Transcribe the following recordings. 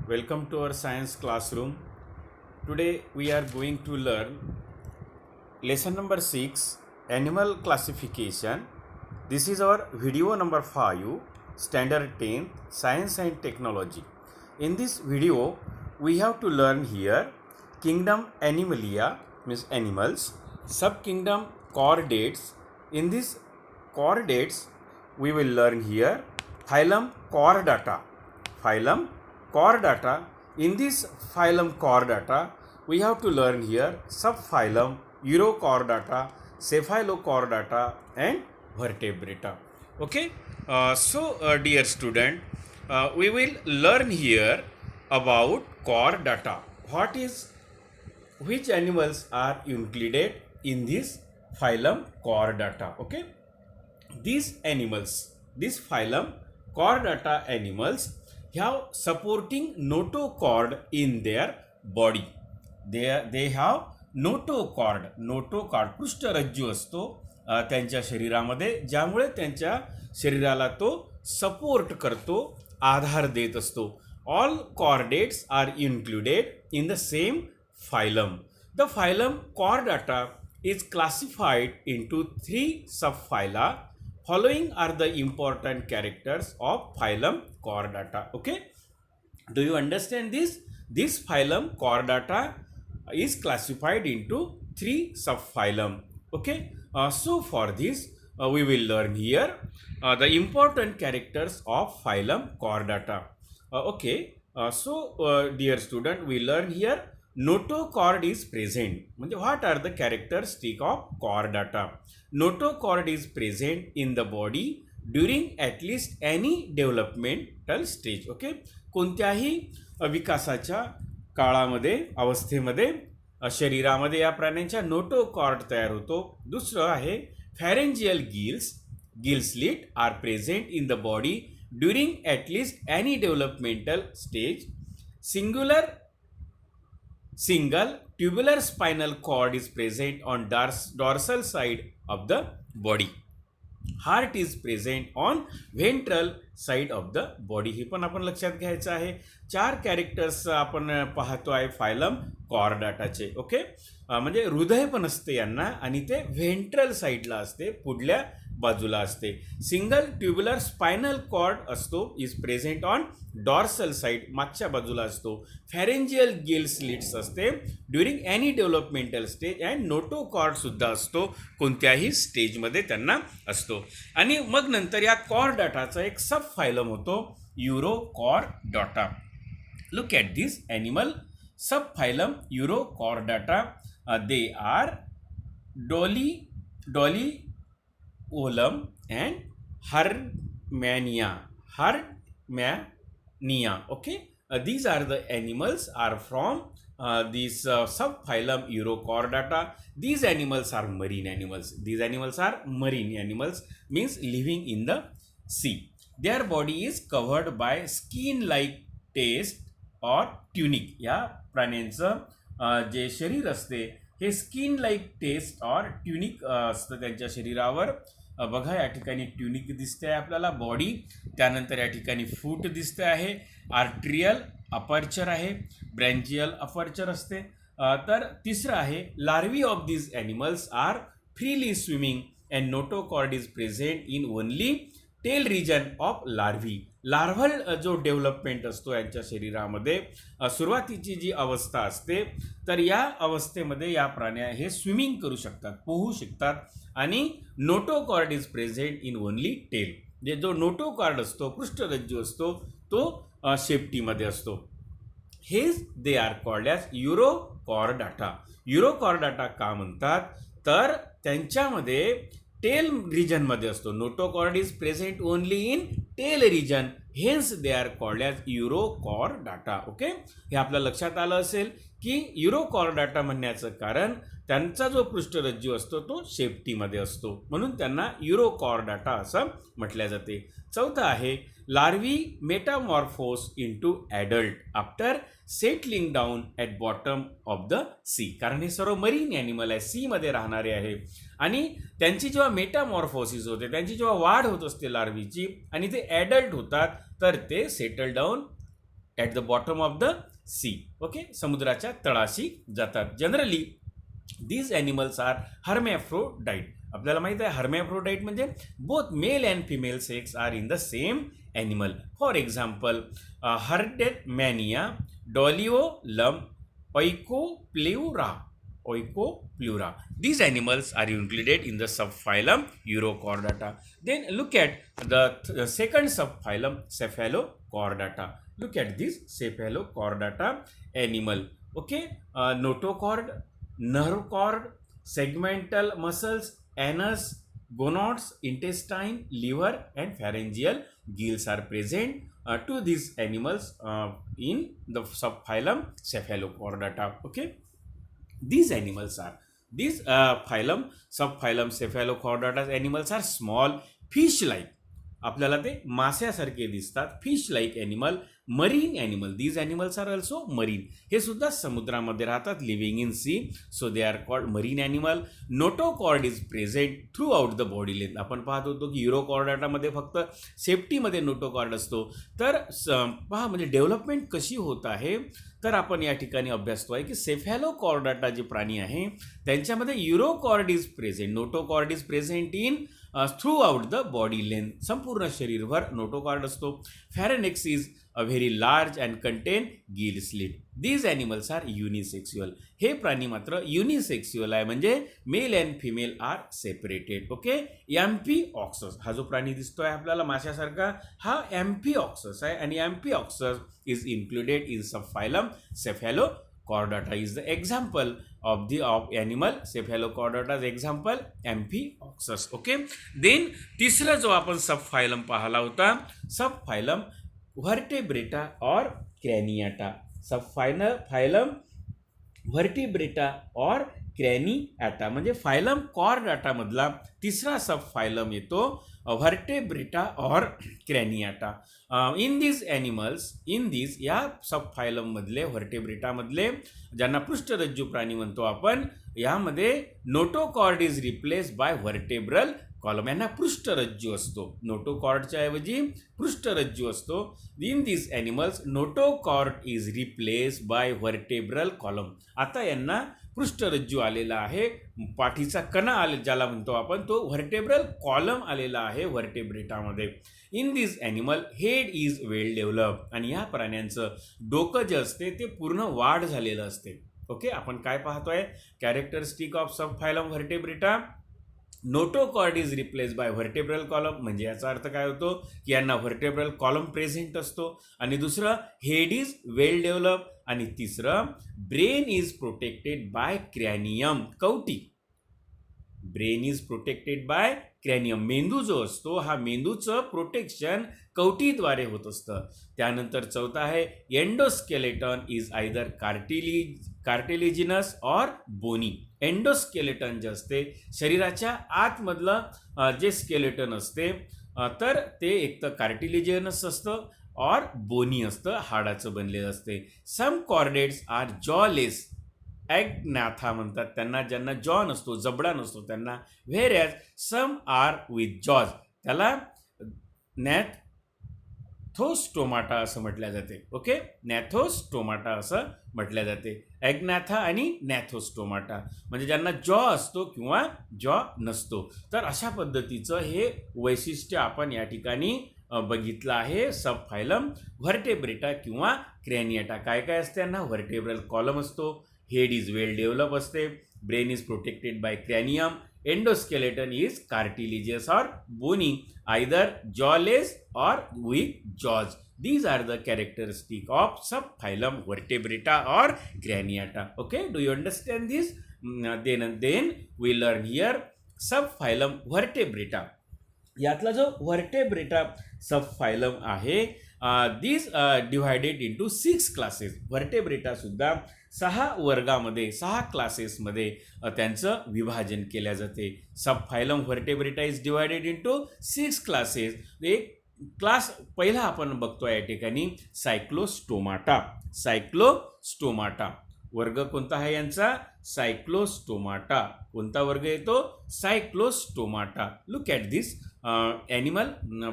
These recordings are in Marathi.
Welcome to our science classroom. Today we are going to learn lesson number 6, animal classification. This is our video number 5, standard 10, science and technology. In this video we have to learn here kingdom Animalia means animals, subkingdom Chordates. In this Chordates we will learn here phylum Chordata. Phylum Chordata. In this phylum Chordata, we have to learn here subphylum Urochordata, Cephalochordata, and Vertebrata. Okay. Dear student, we will learn here about Chordata. Which animals are included in this phylum Chordata? Okay. These phylum Chordata animals have supporting notochord in their body. They have notochord पृष्ठरज्जू असतो त्यांच्या शरीरामध्ये, ज्यामुळे त्यांच्या शरीराला तो सपोर्ट करतो, आधार देत असतो. All chordates are included in the same phylum. The phylum Chordata is classified into 3 subphyla. Following are the important characters of phylum Chordata. Okay, do you understand this? This phylum Chordata is classified into 3 subphylum. Okay, so for this we will learn here the important characters of phylum Chordata. Dear student, we learn here notochord is present. What are the characteristics of chordata? Notochord is present in the body during at least any developmental stage. Okay, कोणत्याही विकासाच्या काळामध्ये, अवस्थेमध्ये शरीरामध्ये या प्राण्यांच्या नोटोकॉर्ड तयार होतो. दुसरं आहे pharyngeal gill slit are present in the body during at least any developmental stage. Single tubular spinal cord is present on dorsal side of the body. Heart is present on ventral side of the body. हे पण आपण लक्षात घ्यायचं आहे. 4 कॅरेक्टर्स आपण पाहतो आहे फायलम कॉर्डाटाचे. ओके, म्हणजे हृदय पण असते यांना आणि ते व्हेंट्रल साईडला असते, पुढल्या बाजूला असते. सिंगल ट्युब्युलर स्पायनल कॉर्ड असतो, is present on dorsal side, मागच्या बाजूला असतो. फॅरेंजियल गिल स्लिट्स असते during any developmental stage. And notochord सुद्धा असतो, कोणत्याही स्टेजमध्ये त्यांना असतो. आणि मग नंतर या कॉर्डाटाचा एक सब फायलम होतो Urochordata. Look at this animal subphylum Urochordata. They are Doliolum and Herdmania. Okay, these are the animals are from this subphylum Urochordata. These animals are marine animals. Means living in the sea. Their body is covered by skin-like taste or tunic. या प्राण्यांचं जे शरीर असते हे स्किन लाईक टेस्ट और ट्युनिक असतं त्यांच्या शरीरावर. बघा या ठिकाणी ट्युनिक दिसते आहे आपल्याला बॉडी. त्यानंतर या ठिकाणी फूट दिसते आहे. आर्ट्रियल अपर्चर आहे, ब्रँचियल अपर्चर असते. तर तिसरं आहे larvae of this animals are freely swimming and notochord is present in only tail region of larvae. Larval जो डेव्हलपमेंट असतो यांच्या शरीरामध्ये, सुरुवातीची जी अवस्था असते, तर या अवस्थेमध्ये या प्राण्या हे स्विमिंग करू शकतात, पोहू शकतात. आणि notochord is present in only tail. जे जो नोटोकॉर्ड असतो, पृष्ठरज्जू असतो, तो शेपटीमध्ये असतो. हेच they are called as Urochordata. Urochordata का म्हणतात, तर त्यांच्यामध्ये टेल रिजनमध्ये असतो. Notochord is present only in tail region, hence they are called as Urochordata. Okay, हे आपल्या लक्षात आलं असेल की युरोकॉर्डाटा म्हणण्याचं कारण त्यांचा जो पृष्ठरज्जू असतो तो शेपटीमध्ये असतो, म्हणून त्यांना युरोकॉर्डाटा असं म्हटल्या जाते. चौथा आहे larvae metamorphose into adult after settling down at bottom of the sea. कारण हे सर्व मरीन ॲनिमल आहे, सीमध्ये राहणारे आहे. आणि त्यांची जेव्हा मेटामॉर्फोसिस होते, त्यांची जेव्हा वाढ होत असते लार्वीची आणि ते ॲडल्ट होतात, तर ते settle down at the bottom of the sea. Okay, समुद्राच्या तळाशी जातात. Generally these animals are hermaphrodite. आपल्याला माहित आहे हर्मॅफ्रोडाईट म्हणजे both male and female sex are in the same animal. For example Herdmania, Doliolum, Oikopleura. These animals are included in the subphylum Urochordata. Then look at the second subphylum Cephalochordata. Look at this Cephalochordata animal. Okay, notochord, nerve cord, segmental muscles, anus, gonads, intestine, liver, and pharyngeal gills are present to these animals in the subphylum Cephalochordata. Okay. These animals are, these subphylum Cephalochordata animals are small fish-like. आपल्याला ते मास्यासारखे दिसतात. Fish like animal, marine animal. These animals are also marine. हे सुद्धा समुद्रामध्ये राहतात, living in sea, so they are called marine animal. Notochord is present throughout the body length. आपण पाहत होतो की युरोकॉर्डाटामध्ये फक्त सेफ्टीमध्ये नोटोकॉर्ड असतो. तर पहा म्हणजे डेव्हलपमेंट कशी होत आहे. तर आपण या ठिकाणी अभ्यासतो आहे की सेफॅलोकॉर्डाटा जे प्राणी आहे त्यांच्यामध्ये urochord is present, notochord is present in throughout the body length. संपूर्ण शरीरभर नोटोकॉर्ड असतो. Pharynx is a very large and contain gill slit. These animals are unisexual. हे प्राणी मात्र युनिसेक्स्युअल आहे, म्हणजे male and female are separated. Okay, amphioxus हा जो प्राणी दिसतोय आपल्याला माशासारखा, हा एम्फिऑक्सस आहे आणि एम्फिऑक्सस is included in subphylum Cephalochordata. Is the example of animal Cephalochordata's example Amphioxus. Okay, then तिसरा जो आपण सबफायलम पाहिला होता, सबफायलम व्हर्टेब्रेटा और क्रॅनियाटा. सबफायलम व्हर्टेब्रेटा और क्रॅनियाटा म्हणजे फायलम कॉर्डाटा मधला तिसरा सबफायलम येतो व्हर्टेब्रेटा और क्रॅनियाटा. इन दीज ॲनिमल्स, या सबफायलम मधले व्हर्टेब्रेटा मधले ज्यांना पृष्ठरज्जू प्राणी म्हणतो आपण, यामध्ये notochord is replace by vertebral column. यांना पृष्ठरज्जू असतो, नोटोकॉर्डच्या ऐवजी पृष्ठरज्जू असतो. In these animals notochord is replace by vertebral column. आता यांना पृष्ठरज्जू आलेला आहे, पाठीचा कणा आले ज्याला म्हणतो आपण, तो व्हर्टेब्रल कॉलम आलेला आहे व्हर्टेब्रेटामध्ये. In this animal head is well develop. आणि या प्राण्यांचं डोकं जे असते ते पूर्ण वाढ झालेलं असते. ओके, आपण काय पाहतोय, characteristic of subphylum Vertebrata, notochord is replace by vertebral column. म्हणजे याचा अर्थ काय होतो की यांना व्हर्टेब्रल कॉलम प्रेझेंट असतो. आणि दुसरं, हेड इज वेल डेव्हलप. आणि तिसरं, brain is protected by cranium, कवटी. Brain is protected by cranium. मेंदू जो असतो हा मेंदूचं प्रोटेक्शन कवटीद्वारे होत असतं. त्यानंतर चौथा आहे, एंडोस्केलेटन इज आयदर कार्टिलेजिनस और बोनी. एंडोस्केलेटन जे असते शरीराच्या आतमधलं जे स्केलेटन असते तर ते एक तर कार्टिलेजिनस असतं और बोनी असतं, हाडाचं बनलेलं असते. Some chordates are jawless, Agnatha म्हणतात त्यांना, ज्यांना जॉ नसतो, जबडा नसतो त्यांना. Whereas some are with jaws, त्याला नॅथोस्टोमाटा असं म्हटल्या जाते. ओके, नॅथोस्टोमाटा असं म्हटल्या जाते. ॲग्नाथा आणि नॅथोस्टोमाटा म्हणजे ज्यांना जॉ असतो किंवा जॉ नसतो. तर अशा पद्धतीचं हे वैशिष्ट्य आपण या ठिकाणी बघितलं आहे सबफायलम व्हर्टेब्रेटा किंवा क्रॅनियाटा. काय काय असते यांना, व्हर्टेब्रल कॉलम असतो, हेड इज वेल डेव्हलप असते, brain is protected by cranium, endoskeleton is cartilaginous or bony, either jawless or with jaws. These are the characteristic of subphylum vertebrata or craniata. Okay, do you understand this? Then we learn here subphylum vertebrata. यातला जो व्हर्टेब्रेटा सबफायलम आहे, दिस डिव्हायडेड इंटू 6 क्लासेस. व्हर्टेब्रेटा सुद्धा 6 वर्गामध्ये, 6 क्लासेसमध्ये त्यांचं विभाजन केल्या जाते. सबफायलम व्हर्टेब्रेटा इज डिव्हायडेड इंटू 6 क्लासेस. एक क्लास पहिला आपण बघतोय या ठिकाणी सायक्लोस्टोमाटा. सायक्लोस्टोमाटा वर्ग कोणता आहे यांचा, सायक्लोस्टोमाटा. कोणता वर्ग येतो, Cyclostomata. Look at this animal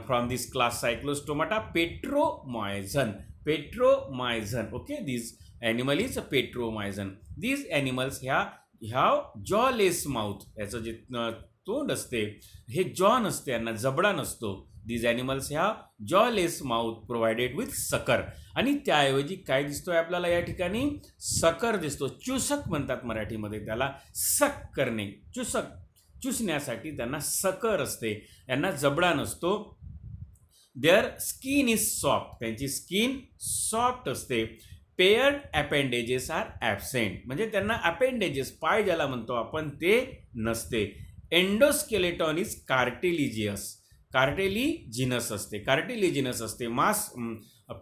from this class Cyclostomata, Petromyzon. Petromyzon. Okay, this animal is Petromyzon. These animals ह्या जॉलेस माउथ, याचं जे तोंड असते हे जॉ नसते, यांना जबडा नसतो. दीज ॲनिमल्स ह्या जॉलेस माउथ प्रोव्हाइडेड विथ सकर. आणि त्याऐवजी काय दिसतोय आपल्याला या ठिकाणी? सकर दिसतो. चुसक म्हणतात मराठीमध्ये त्याला, सक करणे, चुसक, चुसण्यासाठी त्यांना सकर असते, यांना जबडा नसतो. देअर स्किन इज सॉफ्ट, त्यांची स्किन सॉफ्ट असते. पेयर्ड अपेंडेजेस आर ॲबसेंट, म्हणजे त्यांना अपेंडेजेस, पाय ज्याला म्हणतो आपण, ते नसते. एंडोस्केलेटॉन इज कार्टिलिजियस, कार्टेलिजिनस असते, कार्टिलिजिनस असते, मांस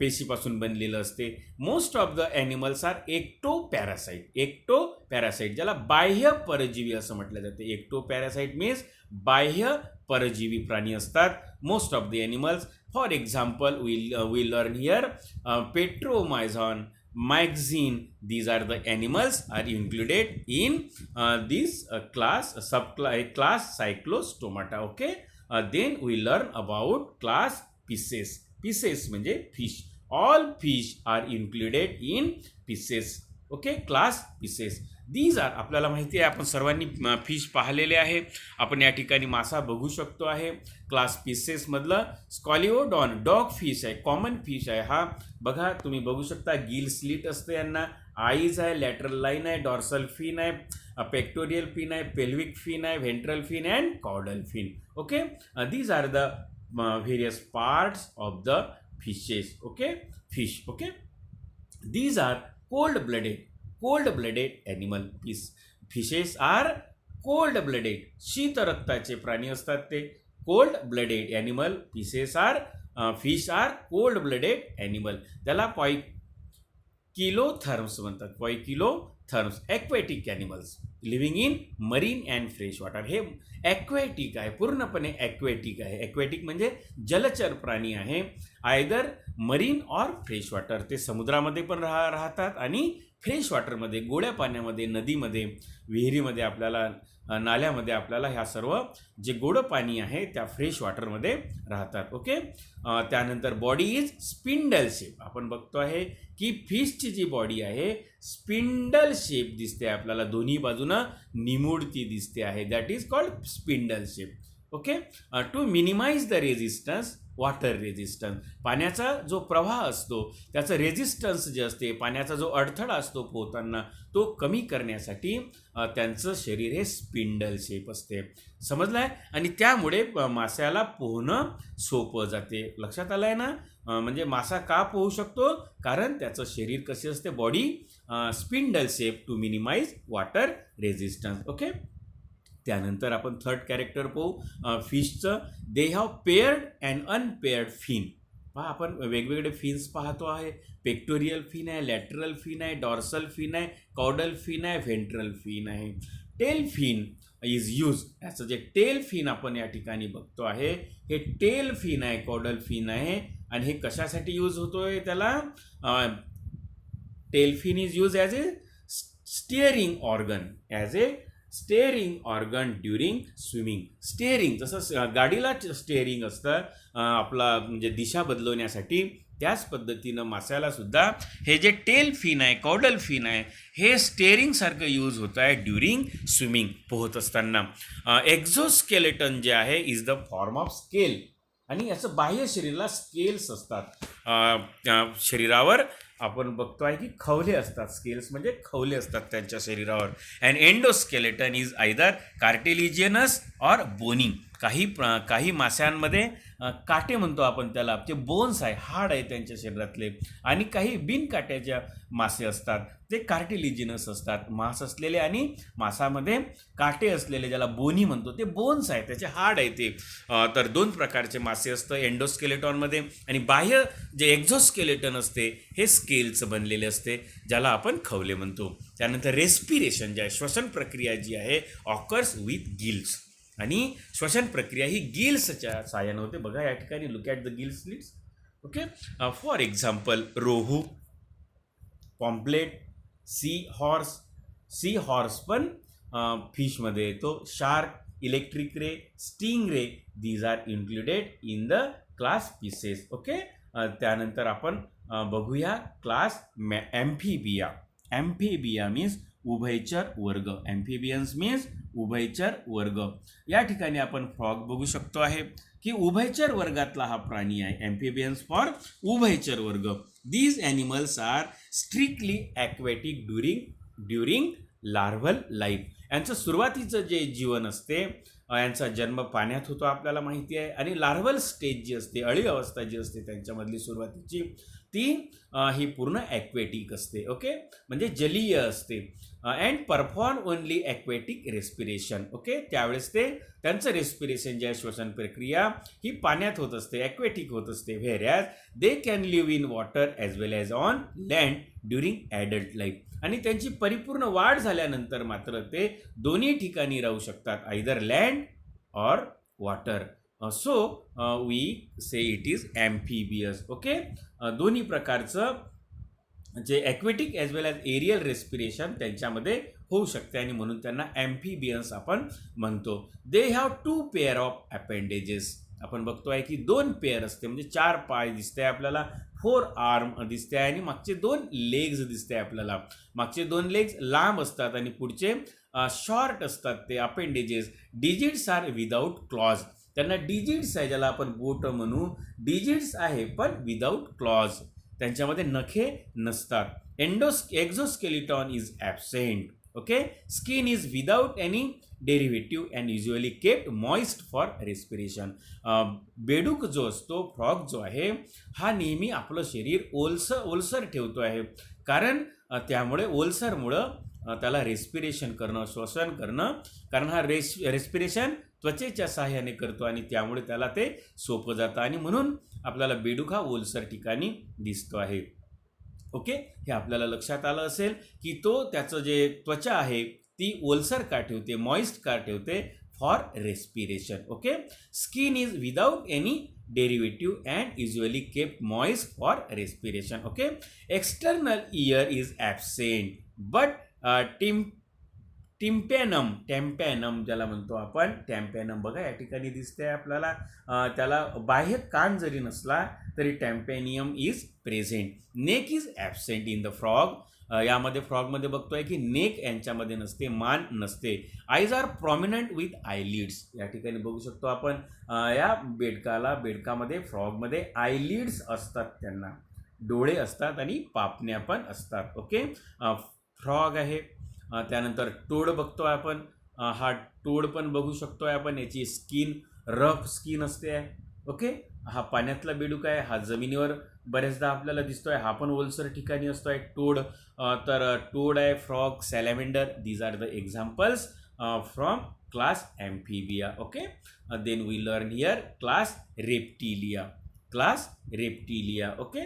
पेशीपासून बनलेलं असते. Most of the animals are ectoparasite, ectoparasite ज्याला बाह्य परजीवी असं म्हटलं जाते. एक्टोपॅरासाइट मीन्स बाह्य परजीवी प्राणी असतात most of the animals. For example we learn here Petromyzon, myxine, these are the animals are included in this class Cyclostomata. Okay, then we learn about class Pisces. Pisces म्हणजे fish. All fish are included in Pisces. Okay, class Pisces. These are, आपल्याला माहिती आहे, आपण सर्वांनी फिश पाहिलेले आहे. आपण या ठिकाणी मासा बघू शकतो आहे. क्लास पिसेस मधलं स्कॉलिओडॉन डॉग फिश आहे, कॉमन फिश आहे. हा बघा, तुम्ही बघू शकता, गिल स्लिट असते यांना, आईज आहे, लॅटरल लाईन आहे, डॉर्सल फिन आहे, पेक्टोरियल फिन आहे, पेल्विक फिन आहे, ventral fin and caudal fin. Okay, these are the various parts of the fishes. Okay, fish. Okay, these are cold blooded animal. Fishes are cold blooded, शीत रक्ताचे प्राणी असतात ते. cold blooded animal, fishes are cold blooded animal. त्याला पॉइकिलोथर्म्स म्हणतात, पॉइकिलोथर्म्स. Aquatic animals living in marine and fresh water. हे ॲक्वॅटिक आहे, पूर्णपणे ॲक्वॅटिक आहे. ॲक्वॅटिक म्हणजे जलचर प्राणी आहे. Either marine or fresh water, ते समुद्रामध्ये पण राहतात आणि फ्रेश वॉटरमध्ये, गोड्या पाण्यामध्ये, नदीमध्ये, विहिरीमध्ये, आपल्याला नाल्यामध्ये आपल्याला ह्या सर्व जे गोडं पाणी आहे त्या फ्रेश वॉटरमध्ये राहतात. ओके, त्यानंतर बॉडी इज स्पिंडल शेप. आपण बघतो आहे की फिशची जी बॉडी आहे स्पिंडल शेप दिसते आपल्याला, दोन्ही बाजूनं निमुडती दिसते आहे. That is called spindle shape. Okay, to minimise the resistance, water resistance, पाण्याचा जो प्रवाह असतो त्याचं रेझिस्टन्स जे असते, पाण्याचा जो अडथळा असतो पोहताना, तो कमी करण्यासाठी त्यांचं शरीर हे स्पिंडल शेप असते. समजलं आहे? आणि त्यामुळे माशाला पोहणं सोपं जाते. लक्षात आलं आहे ना? म्हणजे मासा का पोहू शकतो? कारण त्याचं शरीर कसे असते, body spindle shape, to minimize water resistance. Okay, त्यानंतर आपण थर्ड कॅरेक्टर पाहू फिशचं. They have paired and unpaired fin. पहा, आपण वेगवेगळे फिन्स पाहतो आहे. पेक्टोरियल फिन आहे, लॅटरल फिन आहे, डॉर्सल फिन आहे, कॉर्डल फिन आहे, व्हेंट्रल फिन आहे. Tail fin is use. याचं जे टेल फिन आपण या ठिकाणी बघतो आहे, हे टेल फिन आहे, कॉर्डल फिन आहे. आणि हे कशासाठी यूज होतोय त्याला? Tail fin is use as a steering organ during swimming. Steering, जसं गाडीला स्टेअरिंग असतं आपला, म्हणजे दिशा बदलवण्यासाठी, त्याच पद्धतीनं माशाला सुद्धा हे जे टेल फिन आहे, कॉर्डल फिन आहे, हे स्टेअरिंगसारखं यूज होत आहे ड्युरिंग स्विमिंग, पोहत असताना. एक्झोस्केलेटन जे आहे is the form of scale. आणि याचं बाह्य शरीराला स्केल्स असतात. शरीरावर आपण बघतो आहे की खवले असतात. स्केल्स म्हणजे खवले असतात त्यांच्या शरीरावर. And endoskeleton is either cartilaginous or bony. काही माशांमध्ये काटे म्हणतो आपण त्याला, ते बोन्स आहे, हाड आहे त्यांच्या शरीरातले. आणि काही बिनकाट्याच्या मासे असतात, ते कार्टिलिजिनस असतात, मांस असलेले. आणि मासामध्ये काटे असलेले, ज्याला बोनी म्हणतो, ते बोन्स आहे, त्याचे हाड आहे ते. तर दोन प्रकारचे मासे असतं एंडोस्केलेटॉनमध्ये. आणि बाह्य जे एक्झोस्केलेटन असते हे स्केलचं बनलेले असते, ज्याला आपण खवले म्हणतो. त्यानंतर रेस्पिरेशन जे आहे, श्वसन प्रक्रिया जी आहे, ऑकर्स विथ गिल्स. आणि श्वसन प्रक्रिया ही गिल्सच्या साहाय्याने होते. बघा या ठिकाणी, look at the gill slits. Okay, for example rohu, pomfret, seahorse पण फिशमध्ये येतो. Shark, electric ray, stingray, these are included in the class fishes. Okay, त्यानंतर आपण बघूया क्लास ॲम्फिबिया. ॲम्फिबिया मीन्स उभयचर वर्ग. ॲम्फिबियन्स मीन्स उभयचर वर्ग. या ठिकाणी आपण फ्रॉग बघू शकतो आहे की उभयचर वर्गातला हा प्राणी आहे. ॲम्फिबियन्स फॉर उभयचर वर्ग. These animals are strictly aquatic during larval life. यांचं सुरुवातीचं जे जीवन असते, यांचा जन्म पाण्यात होतो आपल्याला माहिती आहे, आणि लार्व्हल स्टेज जी असते, अळी अवस्था जी असते त्यांच्यामधली सुरुवातीची, ती ही पूर्ण ॲक्वॅटिक असते. ओके, म्हणजे जलीय असते. And perform only aquatic respiration. Okay, त्यावेळेस ते त्यांचं रेस्पिरेशन जे आहे, श्वसन प्रक्रिया ही पाण्यात होत असते, ॲक्वॅटिक होत असते. Whereas they can live in water as well as on land during adult life. आणि त्यांची परिपूर्ण वाढ झाल्यानंतर मात्र ते दोन्ही ठिकाणी राहू शकतात, either land or water. So we say it is amphibious. Okay, दोन्ही प्रकारचं जे aquatic as well as aerial respiration त्यांच्यामध्ये होऊ शकते, आणि म्हणून त्यांना ॲम्फिबियन्स आपण म्हणतो. They have 2 pair of appendages. आपण बघतो आहे की 2 पेअर असते, म्हणजे 4 पाय दिसते आपल्याला, 4 आर्म दिसते, आणि मागचे 2 लेग्स दिसते आपल्याला. मागचे 2 लेग्स लांब असतात आणि पुढचे शॉर्ट असतात ते appendages. Digits are without claws. त्यांना डिजिट्स आहे, ज्याला आपण बोट म्हणू, डिजिट्स आहे पण विदाऊट क्लॉज. त्यांच्यामध्ये नखे नसतात. Exoskeleton is absent. Okay, skin is without any derivative and usually kept moist for respiration. बेडूक जो असतो, फ्रॉग जो आहे, हा नेहमी आपलं शरीर ओलसर ठेवतो आहे, कारण त्यामुळे ओलसरमुळं त्याला रेस्पिरेशन करणं, श्वसन करणं, कारण हा रेस्पिरेशन त्वचेच्या सहाय्याने करतो, आणि त्यामुळे त्याला ते सोपं जातं, आणि म्हणून आपल्याला बेडूक हा ओलसर ठिकाणी दिसतो आहे. ओके, हे आपल्याला लक्षात आलं असेल की तो त्याचं जे त्वचा आहे ती ओलसर का ठेवते, मॉइस्ट का ठेवते, for respiration. Okay, skin is without any derivative and usually kept moist for respiration. Okay, external ear is absent but tympanum ज्याला म्हणतो आपण, टॅम्पॅनम बघा या ठिकाणी दिसते आपल्याला. त्याला बाह्य कान जरी नसला तरी tympanum is present. Neck is absent in the frog. यामध्ये फ्रॉगमध्ये बघतोय की नेक यांच्यामध्ये नसते, मान नसते. Eyes are prominent with eyelids. या ठिकाणी बघू शकतो आपण या बेडकामध्ये फ्रॉगमध्ये आयलिड्स असतात, त्यांना डोळे असतात आणि पापण्या पण असतात. ओके, फ्रॉग आहे. त्यानंतर टोड बघतोय आपण. हा टोड पण बघू शकतोय आपण. याची स्किन रफ स्किन असते. ओके, हा पाण्यातला बेडूक आहे, हा जमिनीवर बऱ्याचदा आपल्याला दिसतोय, हा पण ओलसर ठिकाणी असतोय टोड. तर टोड आहे, frog, salamander, these are the examples from class Amphibia. Okay, then we learn here class Reptilia. Okay,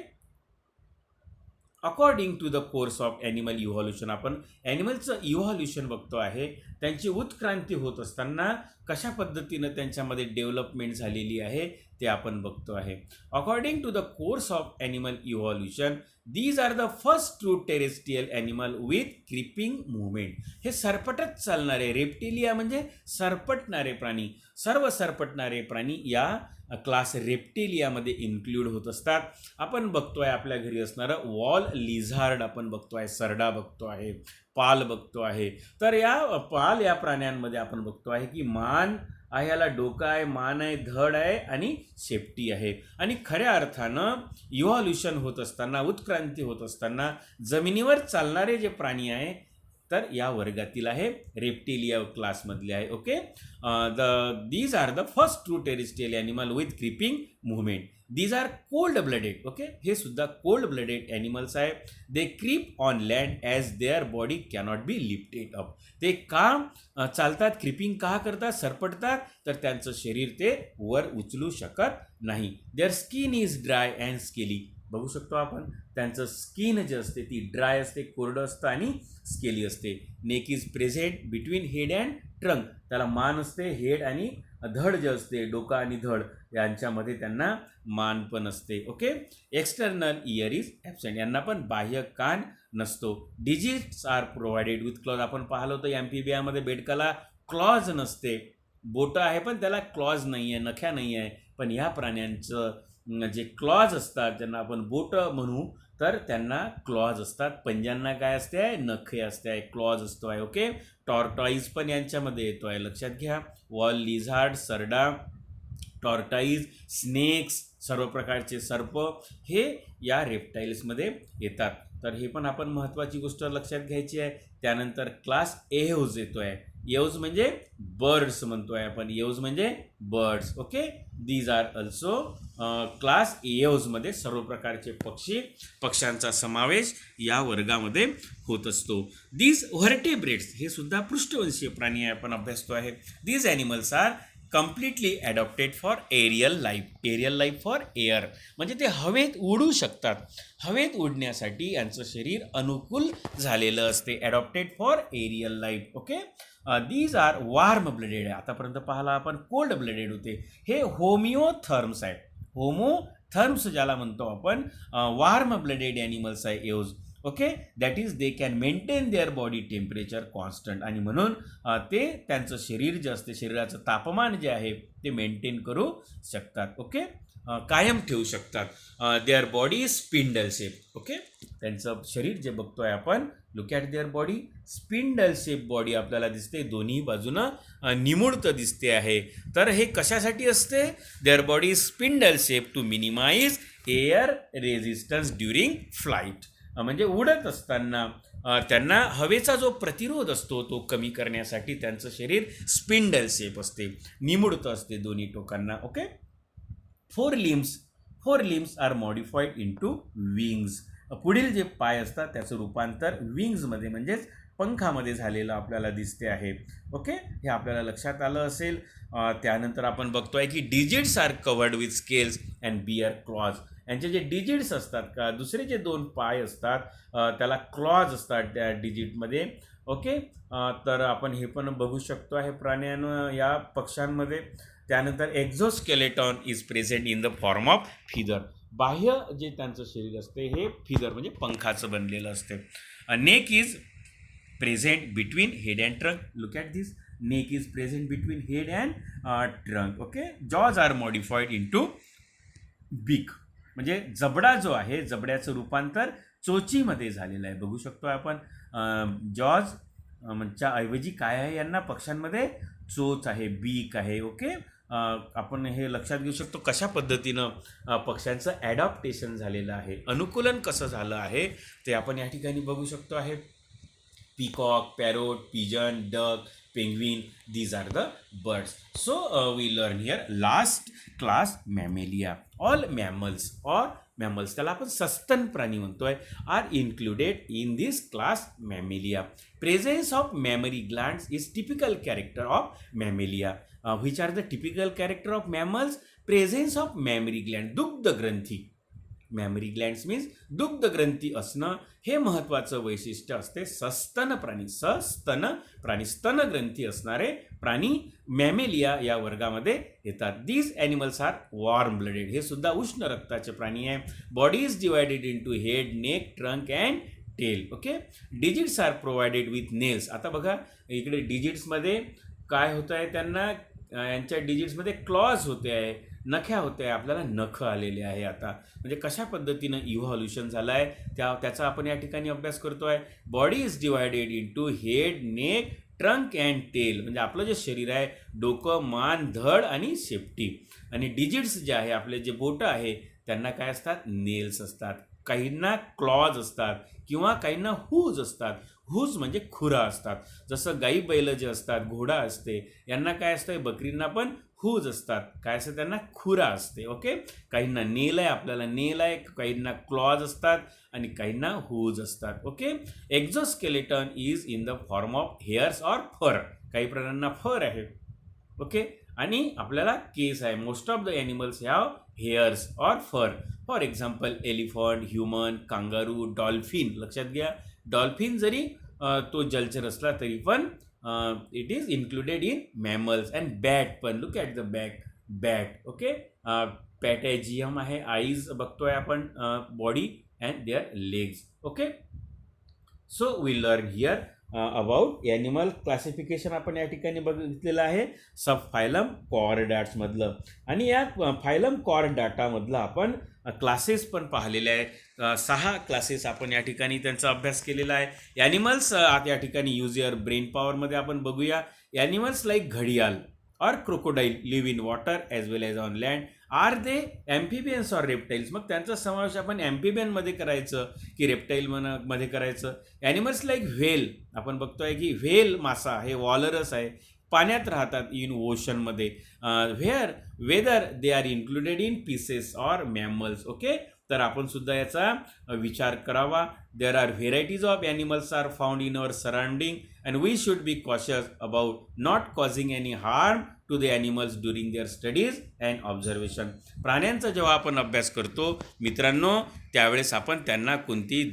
according to the course of animal evolution. आपण ॲनिमलचं इव्हॉल्युशन बघतो आहे, त्यांची उत्क्रांती होत असताना कशा पद्धतीनं त्यांच्यामध्ये डेव्हलपमेंट झालेली आहे ते आपण बघतो आहे. According to the course of animal evolution, these are the first true terrestrial animal with creeping movement. हे सरपटत चालणारे, रेप्टिलिया म्हणजे सरपटणारे प्राणी, सर्व सरपटणारे प्राणी या क्लास रेप्टिलियामध्ये इन्क्लूड होत असतात. आपण बघतोय आपल्या घरी असणारं वॉल लिझार्ड आपण बघतोय, सरडा बघतो आहे, पाल बघतो आहे. तर या प्राण्यांमध्ये आपण बघतो आहे की मान आहे, याला डोकं आहे, मान आहे, धड आहे आणि शेपटी आहे. आणि खऱ्या अर्थानं इव्हॉल्युशन होत असताना, उत्क्रांती होत असताना जमिनीवर चालणारे जे प्राणी आहे तर या वर्गातील आहे, रेप्टिलिया क्लासमधले आहे. Okay, these are the first true terrestrial animal with creeping movement. These are cold blooded. Okay, हे सुद्धा कोल्ड ब्लडेड ॲनिमल्स आहे. They creep on land as their body cannot be lifted up. ते का चालतात, क्रिपिंग का करतात, सरपटतात, तर त्यांचं शरीर ते वर उचलू शकत नाही. Their skin is dry and scaly. बघू शकतो आपण त्यांचं स्किन जे असते ती ड्राय असते, कोरडं असतं आणि स्केली असते. Neck is present between head and trunk. त्याला मान असते, हेड आणि धड जे असते, डोका आणि धड यांच्यामध्ये त्यांना मान पण असते. Okay, external ear is absent. यांना पण बाह्य कान नसतो. Digits are provided with claws. आपण पाहिलं होतं ॲम्फिबियामध्ये बेडकाला क्लॉज नसते, बोटं आहे पण त्याला क्लॉज नाही आहे, नख्या नाही आहे. पण या प्राण्यांचं जे क्लॉज असतात, ज्यांना आपण बोट म्हणू, तर त्यांना क्लॉज असतात. पंजांना काय असते आहे, नखे असते आहे, क्लॉज असतो आहे. ओके. टॉर्टॉईज पण यांच्यामध्ये येतो आहे, लक्षात घ्या. वॉल लिझार्ड, सरडा, टॉर्टाईज, स्नेक्स, सर्व प्रकारचे सर्प हे या रेप्टाईल्समध्ये येतात. तर हे पण आपण महत्त्वाची गोष्ट लक्षात घ्यायची आहे. त्यानंतर क्लास एव्हज येतो आहे. एव्हज म्हणजे बर्ड्स म्हणतोय आपण, एव्हज म्हणजे birds. Okay. These are also class एव्हजमध्ये सर्व प्रकारचे पक्ष्यांचा समावेश या वर्गामध्ये होत असतो. दीज व्हर्टेब्रेट्स हे सुद्धा पृष्ठवंशीय प्राणी आपण अभ्यासतो आहे. These animals are completely adopted for aerial life. Aerial life for air म्हणजे ते हवेत उडू शकतात. हवेत उडण्यासाठी यांचं शरीर अनुकूल झालेलं असते. Adopted for aerial life. Okay. These are warm blooded. आतापर्यंत पाहिला आपण कोल्ड ब्लडेड होते. हे होमिओथर्म्स आहेत. होमोथर्म्स ज्याला म्हणतो आपण, वार्म ब्लडेड ॲनिमल्स आहे Aves. Okay. That is they can maintain their body temperature constant. आणि म्हणून ते त्यांचं शरीर जे असते, शरीराचं तापमान जे आहे ते मेंटेन करू शकतात. ओके. कायम ठेवू शकतात. There body spindle shape. Okay. त्यांचं शरीर जे बघतोय आपण, look at there body, spindle shape body आपल्याला दिसते, दोन्ही बाजूनं निमुळत दिसते आहे. तर हे कशासाठी असते? Their body spindle shape to minimise air resistance during flight. म्हणजे उडत असताना त्यांना हवेचा जो प्रतिरोध असतो तो कमी करण्यासाठी त्यांचं शरीर स्पिंडल शेप असते, निमुळतं असते दोन्ही टोकांना. Okay. Forelimbs are modified into wings. पुढील जे पाय असतात त्याचं रूपांतर विंग्समध्ये म्हणजेच पंखामध्ये झालेलं आपल्याला दिसते आहे. ओके. हे आपल्याला लक्षात आलं असेल. त्यानंतर आपण बघतोय की digits are covered with scales and bear claws. यांचे जे डिजिट्स असतात का, दुसरे जे दोन पाय असतात त्याला क्लॉज असतात त्या डिजिटमध्ये. ओके. तर आपण हे पण बघू शकतो आहे प्राण्यांना, या पक्ष्यांमध्ये. त्यानंतर exoskeleton is present in the form of feather. बाह्य जे त्यांचं शरीर असते हे फिदर म्हणजे पंखाचं बनलेलं असते. Neck is present between head and trunk. Look at this. Neck is present between head and trunk. Okay. Jaws are modified into beak. म्हणजे जबडा जो आहे, जबड्याचं रूपांतर चोचीमध्ये झालेलं आहे. बघू शकतो आपण. जॉज च्या ऐवजी काय आहे यांना, पक्ष्यांमध्ये चोच आहे, बीक आहे. ओके. आपण हे लक्षात घेऊ शकतो कशा पद्धतीनं पक्ष्यांचं ॲडॉप्टेशन झालेलं आहे, अनुकूलन कसं झालं आहे ते आपण या ठिकाणी बघू शकतो आहे. Peacock, parrot, pigeon, duck, penguin, these are the birds. So we learn here last class mammalia. All mammals or mammals, त्याला आपण सस्तन प्राणी म्हणतोय, are included in this class Mammalia. Presence of mammary glands is typical character of Mammalia. Which are the typical character of mammals? Presence of mammary gland, दुग्ध ग्रंथी. मॅमरी ग्लँड्स मीन्स दुग्ध ग्रंथी असणं हे महत्त्वाचं वैशिष्ट्य असते सस्तन प्राणी. स्तन ग्रंथी असणारे प्राणी मॅमेलिया या वर्गामध्ये येतात. These animals are warm blooded. हे सुद्धा उष्ण रक्ताचे प्राणी आहे. Body is divided into head, neck, trunk and tail. Okay. Digits are provided with nails. आता बघा इकडे डिजिट्समध्ये काय होतं आहे, त्यांना यांच्या डिजिट्समध्ये क्लॉज होते आहे, नख्या होते आहे, आपल्याला नखं आलेले आहे. आता म्हणजे कशा पद्धतीनं इव्हॉल्युशन झालं आहे त्याचा आपण या ठिकाणी अभ्यास करतो आहे. Body is divided into head, neck, trunk and tail. म्हणजे आपलं जे शरीर आहे, डोकं, मान, धड आणि शेपटी. आणि डिजिट्स जे आहे, आपले जे बोटं आहे त्यांना काय असतात, नेल्स असतात. काहींना क्लॉज असतात किंवा काहींना हूज असतात. हूज म्हणजे खुरा असतात. जसं गाई बैल जे असतात, घोडा असते, यांना काय असतं, बकरींना पण हूज असतात. काय असतं, त्यांना खुरा असते. ओके. काहींना नेल आहे, आपल्याला नेल आहे, काहींना क्लॉज असतात आणि काहींना हूज असतात. ओके. Exoskeleton is in the form of hairs or fur. काही प्राण्यांना फर आहे. ओके. आणि आपल्याला केस आहे. Most of the animals have hairs or fur. For example elephant, human, kangaroo, dolphin. लक्षात घ्या, डॉल्फिन जरी तो जलचर असला तरी पण it is included in mammals. And bat पण. Look at the bat. Okay. Patagium आहे, आईज बघतोय आपण, body and their legs. Okay. So we learn here about animal classification आपण या ठिकाणी बघितलेलं आहे सब फायलम कॉर्डाट्समधलं. आणि या फायलम कॉर्डाटामधलं आपण क्लासेस पण पाहिलेले आहे. 6 क्लासेस आपण या ठिकाणी त्यांचा अभ्यास केलेला आहे. ॲनिमल्स या ठिकाणी यूज युअर ब्रेन पॉवरमध्ये आपण बघूया. ॲनिमल्स लाईक घडियाल और crocodile leave in water as well as on land. Are they amphibians or reptiles. मग त्यांचा समावेश आपण ॲम्फिबियनमध्ये करायचं की रेप्टाईल मध्ये करायचं. ॲनिमल्स लाईक व्हेल, आपण बघतोय की व्हेल मासा हे वॉलरस आहे, पाण्यात राहतात इन ओशनमध्ये. Whether they are included in Pisces or mammals. Okay, तर आपण सुद्धा याचा विचार करावा. There are varieties of animals are found in our surrounding and we should be cautious about not causing any harm to the animals during their studies and observation. प्राण्यांचा जेव्हा आपण अभ्यास करतो मित्रांनो, त्यावेळेस आपण त्यांना कोणतीही